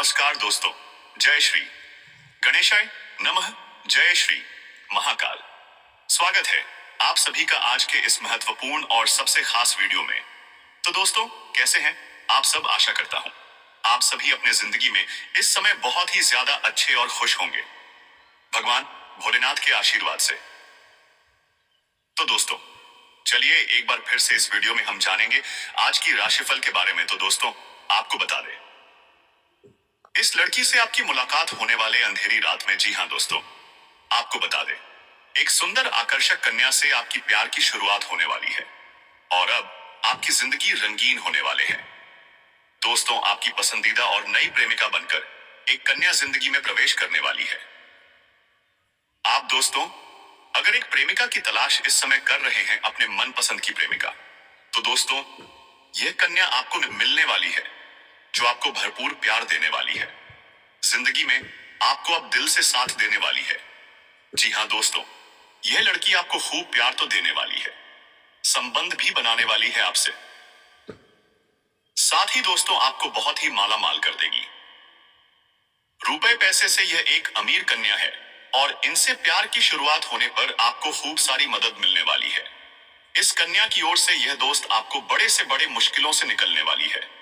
नमस्कार दोस्तों, जय श्री गणेशाय नमः। जय श्री महाकाल। स्वागत है आप सभी का आज के इस महत्वपूर्ण और सबसे खास वीडियो में। तो दोस्तों, कैसे हैं आप सब? आशा करता हूं आप सभी अपने जिंदगी में इस समय बहुत ही ज्यादा अच्छे और खुश होंगे, भगवान भोलेनाथ के आशीर्वाद से। तो दोस्तों, चलिए एक बार फिर से इस वीडियो में हम जानेंगे आज की राशिफल के बारे में। तो दोस्तों, आपको बता दें, इस लड़की से आपकी मुलाकात होने वाले अंधेरी रात में। जी हां दोस्तों, आपको बता दें, एक सुंदर आकर्षक कन्या से आपकी प्यार की शुरुआत होने वाली है और अब आपकी जिंदगी रंगीन होने वाले हैं। दोस्तों, आपकी पसंदीदा और नई प्रेमिका बनकर एक कन्या जिंदगी में प्रवेश करने वाली है। आप दोस्तों, अगर एक प्रेमिका की तलाश इस समय कर रहे हैं, अपने मनपसंद की प्रेमिका, तो दोस्तों यह कन्या आपको मिलने वाली है जो आपको भरपूर प्यार देने वाली है। जिंदगी में आपको अब दिल से साथ देने वाली है। जी हां दोस्तों, यह लड़की आपको खूब प्यार तो देने वाली है, संबंध भी बनाने वाली है आपसे। साथ ही दोस्तों, आपको बहुत ही माला माल कर देगी। रुपए पैसे से यह एक अमीर कन्या है और इनसे प्यार की शुरुआत होने पर आपको खूब सारी मदद मिलने वाली है। इस कन्या की ओर से यह दोस्त आपको बड़े से बड़े मुश्किलों से निकलने वाली है।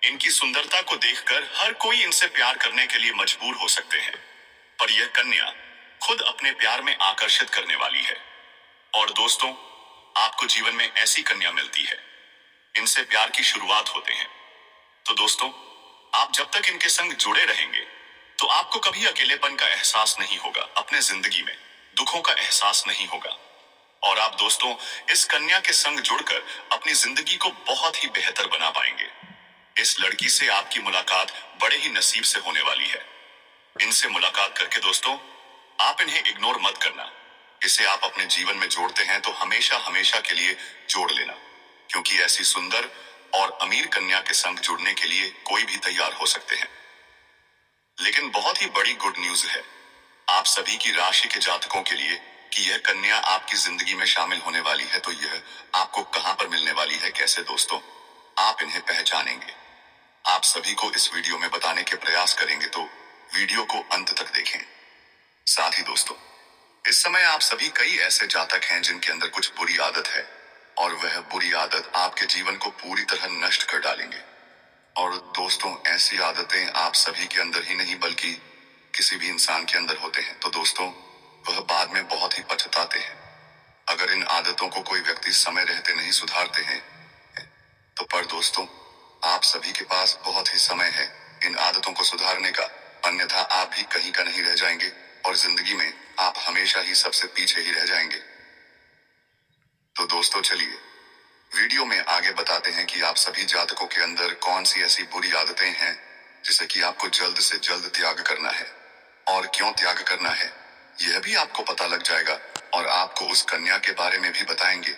इनकी सुंदरता को देखकर हर कोई इनसे प्यार करने के लिए मजबूर हो सकते हैं, पर यह कन्या खुद अपने प्यार में आकर्षित करने वाली है। और दोस्तों, आपको जीवन में ऐसी कन्या मिलती है, इनसे प्यार की शुरुआत होते हैं। तो दोस्तों, आप जब तक इनके संग जुड़े रहेंगे तो आपको कभी अकेलेपन का एहसास नहीं होगा, अपने जिंदगी में दुखों का एहसास नहीं होगा। और आप दोस्तों इस कन्या के संग जुड़कर अपनी जिंदगी को बहुत ही बेहतर बना पाएंगे। इस लड़की से आपकी मुलाकात बड़े ही नसीब से होने वाली है। इनसे मुलाकात करके दोस्तों, आप इन्हें इग्नोर मत करना। इसे आप अपने जीवन में जोड़ते हैं तो हमेशा हमेशा के लिए जोड़ लेना, क्योंकि ऐसी सुंदर और अमीर कन्या के संग जुड़ने के लिए कोई भी तैयार हो सकते हैं। लेकिन बहुत ही बड़ी गुड न्यूज है आप सभी की राशि के जातकों के लिए कि यह कन्या आपकी जिंदगी में शामिल होने वाली है। तो यह आपको कहां पर मिलने वाली है, कैसे दोस्तों आप इन्हें पहचानेंगे, आप सभी को इस वीडियो में बताने के प्रयास करेंगे, तो वीडियो को अंत तक देखें। साथ ही दोस्तों, इस समय आप सभी कई ऐसे जातक हैं जिनके अंदर कुछ बुरी आदत है और वह बुरी आदत आपके जीवन को पूरी तरह नष्ट कर डालेंगे। और दोस्तों, ऐसी आदतें आप सभी के अंदर ही नहीं बल्कि किसी भी इंसान के अंदर होते हैं, तो दोस्तों वह बाद में बहुत ही पछताते हैं। अगर इन आदतों को कोई व्यक्ति समय रहते नहीं सुधारते हैं तो पर दोस्तों, आप सभी के पास बहुत ही समय है इन आदतों को सुधारने का, अन्यथा आप भी कहीं का नहीं रह जाएंगे और जिंदगी में आप हमेशा ही सबसे पीछे ही रह जाएंगे। तो दोस्तों, चलिए वीडियो में आगे बताते हैं कि आप सभी जातकों के अंदर कौन सी ऐसी बुरी आदतें हैं जिसे कि आपको जल्द से जल्द त्याग करना है, और क्यों त्याग करना है यह भी आपको पता लग जाएगा। और आपको उस कन्या के बारे में भी बताएंगे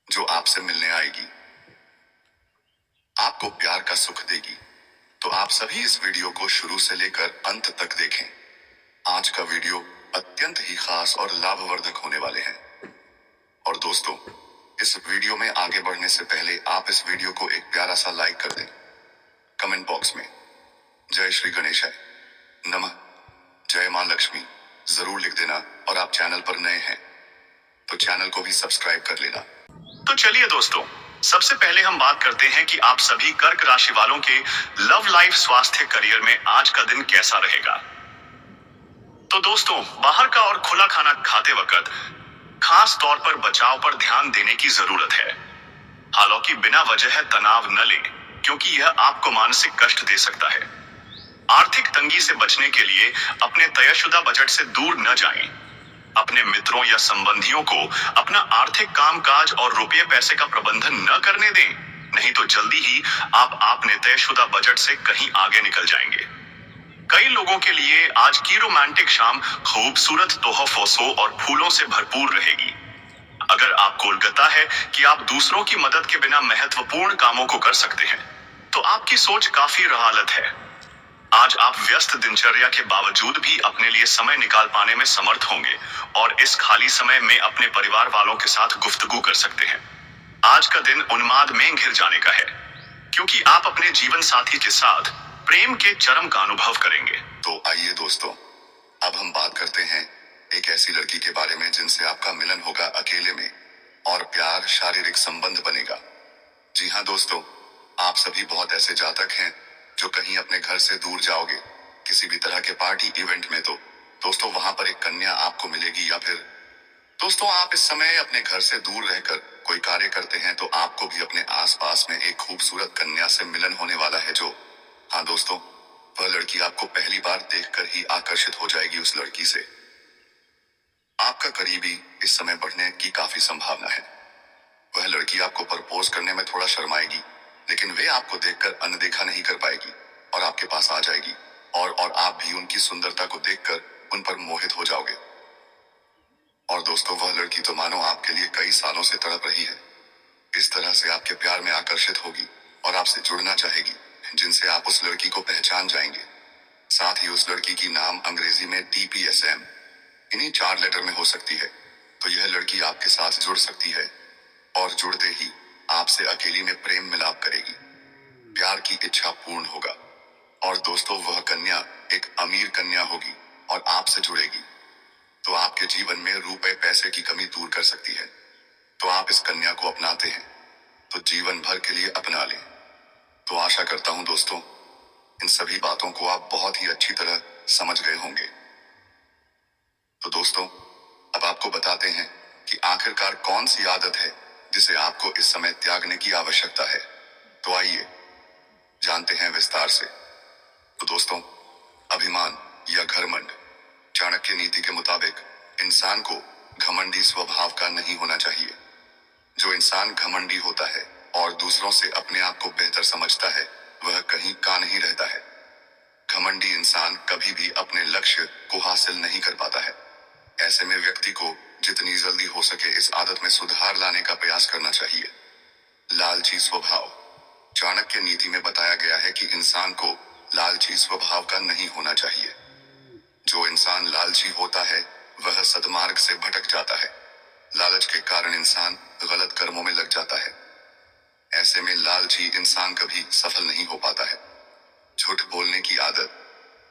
जो आपसे मिलने आएगी, आपको प्यार का सुख देगी। तो आप सभी इस वीडियो को शुरू से लेकर अंत तक देखें। आज का वीडियो अत्यंत ही खास और लाभवर्धक होने वाले हैं। और दोस्तों, इस वीडियो में आगे बढ़ने से पहले आप इस वीडियो को एक प्यारा सा लाइक कर दें। कमेंट बॉक्स में जय श्री गणेशाय नमः, जय मां लक्ष्मी जरूर लिख देना। और आप चैनल पर नए हैं तो चैनल को भी सब्सक्राइब कर लेना। तो चलिए दोस्तों, सबसे पहले हम बात करते हैं कि आप सभी कर्क राशि वालों के लव लाइफ, स्वास्थ्य, करियर में आज का दिन कैसा रहेगा। तो दोस्तों, बाहर का और खुला खाना खाते वक्त खास तौर पर बचाव पर ध्यान देने की जरूरत है। हालांकि बिना वजह तनाव न लें, क्योंकि यह आपको मानसिक कष्ट दे सकता है। आर्थिक तंगी से बचने के लिए अपने तयशुदा बजट से दूर न जाएं। अपने मित्रों या संबंधियों को अपना आर्थिक कामकाज और रुपये पैसे का प्रबंधन न करने दें, नहीं तो जल्दी ही आप अपने तयशुदा बजट से कहीं आगे निकल जाएंगे। कई लोगों के लिए आज की रोमांटिक शाम खूबसूरत तोहफों और फूलों से भरपूर रहेगी। अगर आपको लगता है कि आप दूसरों की मदद के बिना महत्वपूर्ण कामों को कर सकते हैं, तो आपकी सोच काफी रहालत है। आज आप व्यस्त दिनचर्या के बावजूद भी अपने लिए समय निकाल पाने में समर्थ होंगे और इस खाली समय में अपने परिवार वालों के साथ गुफ्तगू कर सकते हैं। आज का दिन उन्माद में घिर जाने का है, क्योंकि आप अपने जीवन साथी के साथ प्रेम के चरम का अनुभव करेंगे। तो आइए दोस्तों, अब हम बात करते हैं एक ऐसी लड़की के बारे में जिनसे आपका मिलन होगा अकेले में और प्यार शारीरिक संबंध बनेगा। जी हाँ दोस्तों, आप सभी बहुत ऐसे जातक हैं जो कहीं अपने घर से दूर जाओगे किसी भी तरह के पार्टी इवेंट में, तो दोस्तों वहां पर एक कन्या आपको मिलेगी, या फिर दोस्तों आप इस समय अपने घर से दूर रहकर कोई कार्य करते हैं तो आपको भी अपने आसपास में एक खूबसूरत कन्या से मिलन होने वाला है। जो हाँ दोस्तों, वह लड़की आपको पहली बार देखकर ही आकर्षित हो जाएगी। उस लड़की से आपका करीबी इस समय बढ़ने की काफी संभावना है। वह लड़की आपको प्रपोज करने में थोड़ा शर्माएगी, लेकिन वे आपको देखकर अनदेखा नहीं कर पाएगी और आपके पास आ जाएगी, और आप भी उनकी सुंदरता को देखकर उन पर मोहित हो जाओगे। और दोस्तों वह लड़की तो मानो आपके लिए कई सालों से तड़प रही है, इस तरह से आपके प्यार में आकर्षित होगी और आपसे जुड़ना चाहेगी, जिनसे आप उस लड़की को पहचान जाएंगे। साथ ही उस लड़की की नाम अंग्रेजी में DPSM इन्हीं 4 लेटर में हो सकती है। तो यह लड़की आपके साथ जुड़ सकती है और जुड़ते ही आपसे अकेली में प्रेम मिलाप करेगी। प्यार की इच्छा पूर्ण होगा और दोस्तों वह कन्या एक अमीर कन्या होगी और आपसे जुड़ेगी, तो आपके जीवन में रुपए पैसे की कमी दूर कर सकती है। तो आप इस कन्या को अपनाते हैं तो जीवन भर के लिए अपना लें। तो आशा करता हूं दोस्तों इन सभी बातों को आप बहुत ही अच्छी तरह समझ गए होंगे। तो दोस्तों अब आपको बताते हैं कि आखिरकार कौन सी आदत है जिसे आपको इस समय त्यागने की आवश्यकता है। तो आइए जानते हैं विस्तार से। तो दोस्तों, अभिमान या घमंड। चाणक्य नीति के मुताबिक इंसान को घमंडी स्वभाव का नहीं होना चाहिए। जो इंसान घमंडी होता है और दूसरों से अपने आप को बेहतर समझता है, वह कहीं का नहीं रहता है। घमंडी इंसान कभी भी अपने लक्ष्य को हासिल नहीं कर पाता है। ऐसे में व्यक्ति को जितनी जल्दी हो सके इस आदत में सुधार लाने का प्रयास करना चाहिए। लालची स्वभाव। चाणक्य नीति में बताया गया है कि इंसान को लालची स्वभाव का नहीं होना चाहिए। जो इंसान लालची होता है वह सद्मार्ग से भटक जाता है। लालच के कारण इंसान गलत कर्मों में लग जाता है। ऐसे में लालची इंसान कभी सफल नहीं हो पाता है। झूठ बोलने की आदत।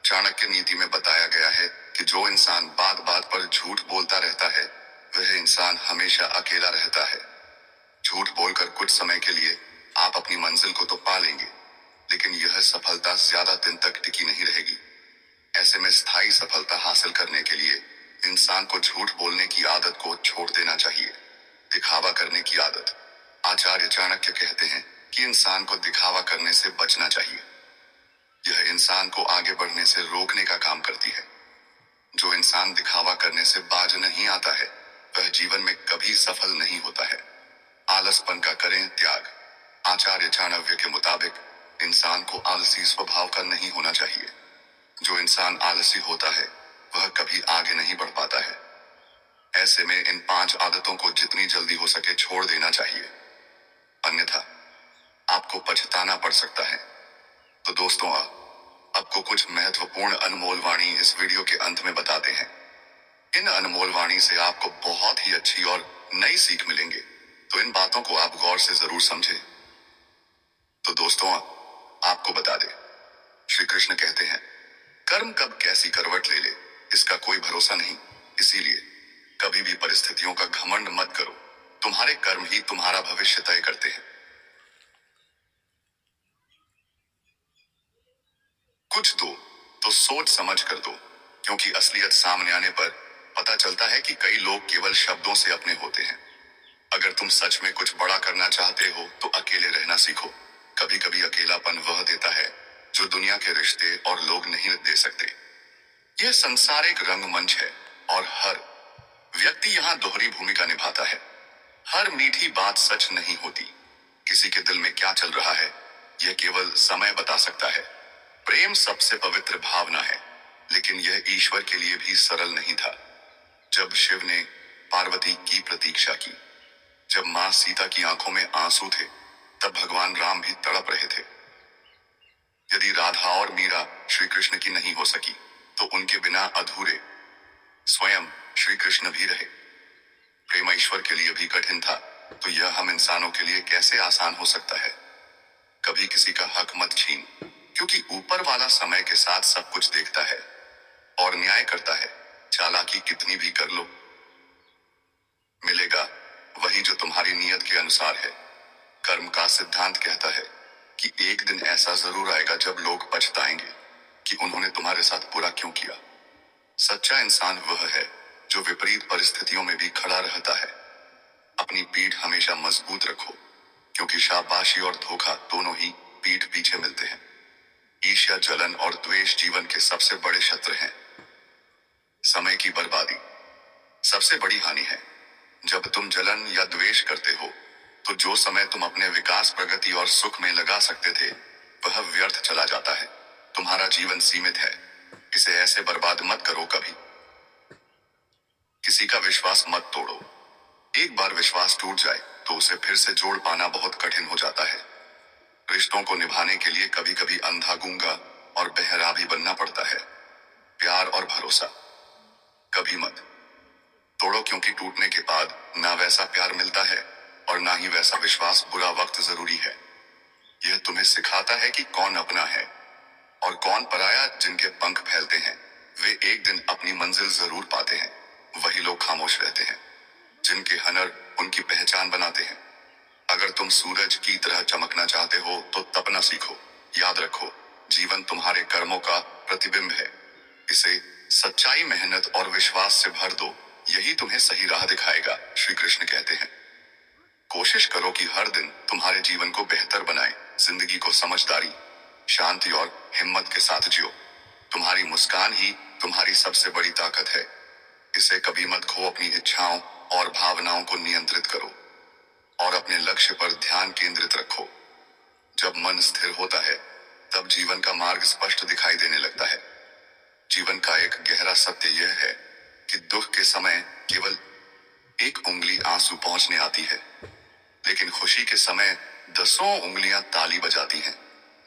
चाणक्य नीति में बताया गया है कि जो इंसान बात बात पर झूठ बोलता रहता है वह इंसान हमेशा अकेला रहता है। झूठ बोलकर कुछ समय के लिए आप अपनी मंजिल को तो पा लेंगे, लेकिन यह सफलता ज्यादा दिन तक टिकी नहीं रहेगी। ऐसे में स्थायी सफलता हासिल करने के लिए इंसान को झूठ बोलने की आदत को छोड़ देना चाहिए। दिखावा करने की आदत। आचार्य चाणक्य कहते हैं कि इंसान को दिखावा करने से बचना चाहिए। यह इंसान को आगे बढ़ने से रोकने का काम करती है। जो इंसान दिखावा करने से बाज नहीं आता है वह जीवन में कभी सफल नहीं होता है। आलसपन का करें त्याग। आचार्य चाणक्य के मुताबिक इंसान को आलसी स्वभाव का नहीं होना चाहिए। जो इंसान आलसी होता है वह कभी आगे नहीं बढ़ पाता है। ऐसे में इन 5 आदतों को जितनी जल्दी हो सके छोड़ देना चाहिए, अन्यथा आपको पछताना पड़ सकता है। तो दोस्तों आपको कुछ महत्वपूर्ण अनमोल वाणी इस वीडियो के अंत में बताते हैं। इन अनमोल वाणी से आपको बहुत ही अच्छी और नई सीख मिलेंगे, तो इन बातों को आप गौर से जरूर समझें। तो दोस्तों आपको बता दें, श्री कृष्ण कहते हैं कर्म कब कैसी करवट ले ले इसका कोई भरोसा नहीं, इसीलिए कभी भी परिस्थितियों का घमंड मत करो। तुम्हारे कर्म ही तुम्हारा भविष्य तय करते हैं। कुछ दो तो सोच समझ कर दो, क्योंकि असलियत सामने आने पर पता चलता है कि कई लोग केवल शब्दों से अपने होते हैं। अगर तुम सच में कुछ बड़ा करना चाहते हो तो अकेले रहना सीखो। कभी कभी अकेलापन वह देता है जो दुनिया के रिश्ते और लोग नहीं दे सकते। यह संसार एक रंगमंच है और हर व्यक्ति यहाँ दोहरी भूमिका निभाता है। हर मीठी बात सच नहीं होती। किसी के दिल में क्या चल रहा है यह केवल समय बता सकता है। प्रेम सबसे पवित्र भावना है, लेकिन यह ईश्वर के लिए भी सरल नहीं था। जब शिव ने पार्वती की प्रतीक्षा की, जब मां सीता की आंखों में आंसू थे, तब भगवान राम भी तड़प रहे थे। यदि राधा और मीरा श्री कृष्ण की नहीं हो सकी तो उनके बिना अधूरे स्वयं श्री कृष्ण भी रहे। प्रेम ईश्वर के लिए भी कठिन था, तो यह हम इंसानों के लिए कैसे आसान हो सकता है। कभी किसी का हक मत छीन। क्योंकि ऊपर वाला समय के साथ सब कुछ देखता है और न्याय करता है। चालाकी कितनी भी कर लो, मिलेगा वही जो तुम्हारी नीयत के अनुसार है। कर्म का सिद्धांत कहता है कि एक दिन ऐसा जरूर आएगा जब लोग पछताएंगे कि उन्होंने तुम्हारे साथ बुरा क्यों किया। सच्चा इंसान वह है जो विपरीत परिस्थितियों में भी खड़ा रहता है। अपनी पीठ हमेशा मजबूत रखो, क्योंकि शाबाशी और धोखा दोनों ही पीठ पीछे मिलते हैं। ईर्ष्या, जलन और द्वेष जीवन के सबसे बड़े शत्रु हैं। समय की बर्बादी सबसे बड़ी हानि है। जब तुम जलन या द्वेष करते हो तो जो समय तुम अपने विकास, प्रगति और सुख में लगा सकते थे वह व्यर्थ चला जाता है। तुम्हारा जीवन सीमित है, इसे ऐसे बर्बाद मत करो। कभी किसी का विश्वास मत तोड़ो। एक बार विश्वास टूट जाए तो उसे फिर से जोड़ पाना बहुत कठिन हो जाता है। रिश्तों को निभाने के लिए कभी कभी अंधा, गूंगा और बहरा भी बनना पड़ता है। प्यार और भरोसा कभी मत तोड़ो, क्योंकि टूटने के बाद ना वैसा प्यार मिलता है और ना ही वैसा विश्वास। बुरा वक्त जरूरी है, यह तुम्हें सिखाता है कि कौन अपना है और कौन पराया। जिनके पंख फैलते हैं वे एक दिन अपनी मंजिल जरूर पाते हैं। वही लोग खामोश रहते हैं जिनके हुनर उनकी पहचान बनाते हैं। अगर तुम सूरज की तरह चमकना चाहते हो तो तपना सीखो। याद रखो, जीवन तुम्हारे कर्मों का प्रतिबिंब है। इसे सच्चाई, मेहनत और विश्वास से भर दो, यही तुम्हें सही राह दिखाएगा। श्री कृष्ण कहते हैं, कोशिश करो कि हर दिन तुम्हारे जीवन को बेहतर बनाए। जिंदगी को समझदारी, शांति और हिम्मत के साथ जियो। तुम्हारी मुस्कान ही तुम्हारी सबसे बड़ी ताकत है। इसे कभी मत खो। अपनी इच्छाओं और भावनाओं को नियंत्रित करो और अपने लक्ष्य पर ध्यान केंद्रित रखो। जब मन स्थिर होता है तब जीवन का मार्ग स्पष्ट दिखाई देने लगता है। जीवन का एक गहरा सत्य यह है कि दुख के समय केवल एक उंगली आंसू पहुंचने आती है, लेकिन खुशी के समय दसों उंगलियां ताली बजाती हैं।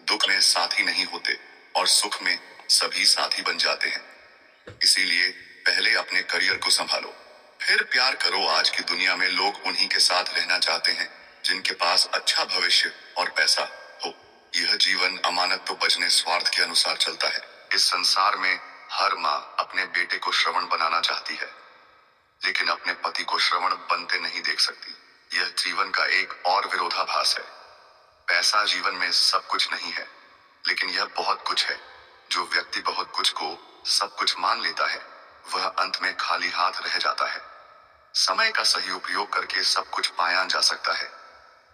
दुख में साथी नहीं होते और सुख में सभी साथी बन जाते हैं। इसीलिए पहले अपने करियर को संभालो, फिर प्यार करो। आज की दुनिया में लोग उन्हीं के साथ रहना चाहते हैं जिनके पास अच्छा भविष्य और पैसा हो। यह जीवन अमानत तो बचने स्वार्थ के अनुसार चलता है। इस संसार में हर माँ अपने बेटे को श्रवण बनाना चाहती है, लेकिन अपने पति को श्रवण बनते नहीं देख सकती। यह जीवन का एक और विरोधाभास है। पैसा जीवन में सब कुछ नहीं है, लेकिन यह बहुत कुछ है। जो व्यक्ति बहुत कुछ को सब कुछ मान लेता है वह अंत में खाली हाथ रह जाता है। समय का सही उपयोग करके सब कुछ पाया जा सकता है,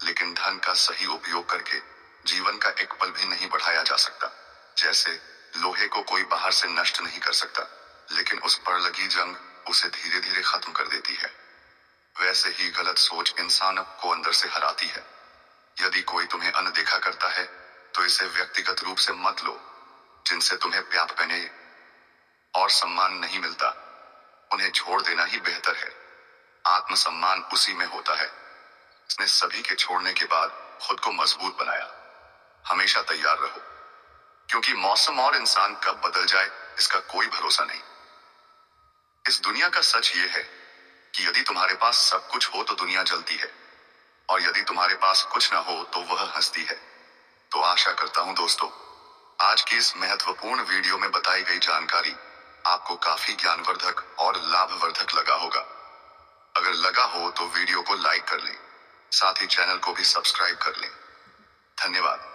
लेकिन धन का सही उपयोग करके जीवन का एक पल भी नहीं बढ़ाया जा सकता। जैसे लोहे को कोई बाहर से नष्ट नहीं कर सकता, लेकिन उस पर लगी जंग उसे धीरे धीरे खत्म कर देती है। वैसे ही गलत सोच इंसान को अंदर से हराती है। यदि कोई तुम्हें अनदेखा करता है तो इसे व्यक्तिगत रूप से मत लो। जिनसे तुम्हें प्यार पहने और सम्मान नहीं मिलता उन्हें छोड़ देना ही बेहतर है। आत्मसम्मान उसी में होता है। इसने सभी के छोड़ने के बाद खुद को मजबूत बनाया। हमेशा तैयार रहो, क्योंकि मौसम और इंसान कब बदल जाए इसका कोई भरोसा नहीं। इस दुनिया का सच ये है कि यदि तुम्हारे पास सब कुछ हो तो दुनिया जलती है, और यदि तुम्हारे पास कुछ ना हो तो वह हंसती है। तो आशा करता हूं दोस्तों, आज की इस महत्वपूर्ण वीडियो में बताई गई जानकारी आपको काफी ज्ञानवर्धक और लाभवर्धक लगा होगा। अगर लगा हो तो वीडियो को लाइक कर लें, साथ ही चैनल को भी सब्सक्राइब कर लें। धन्यवाद।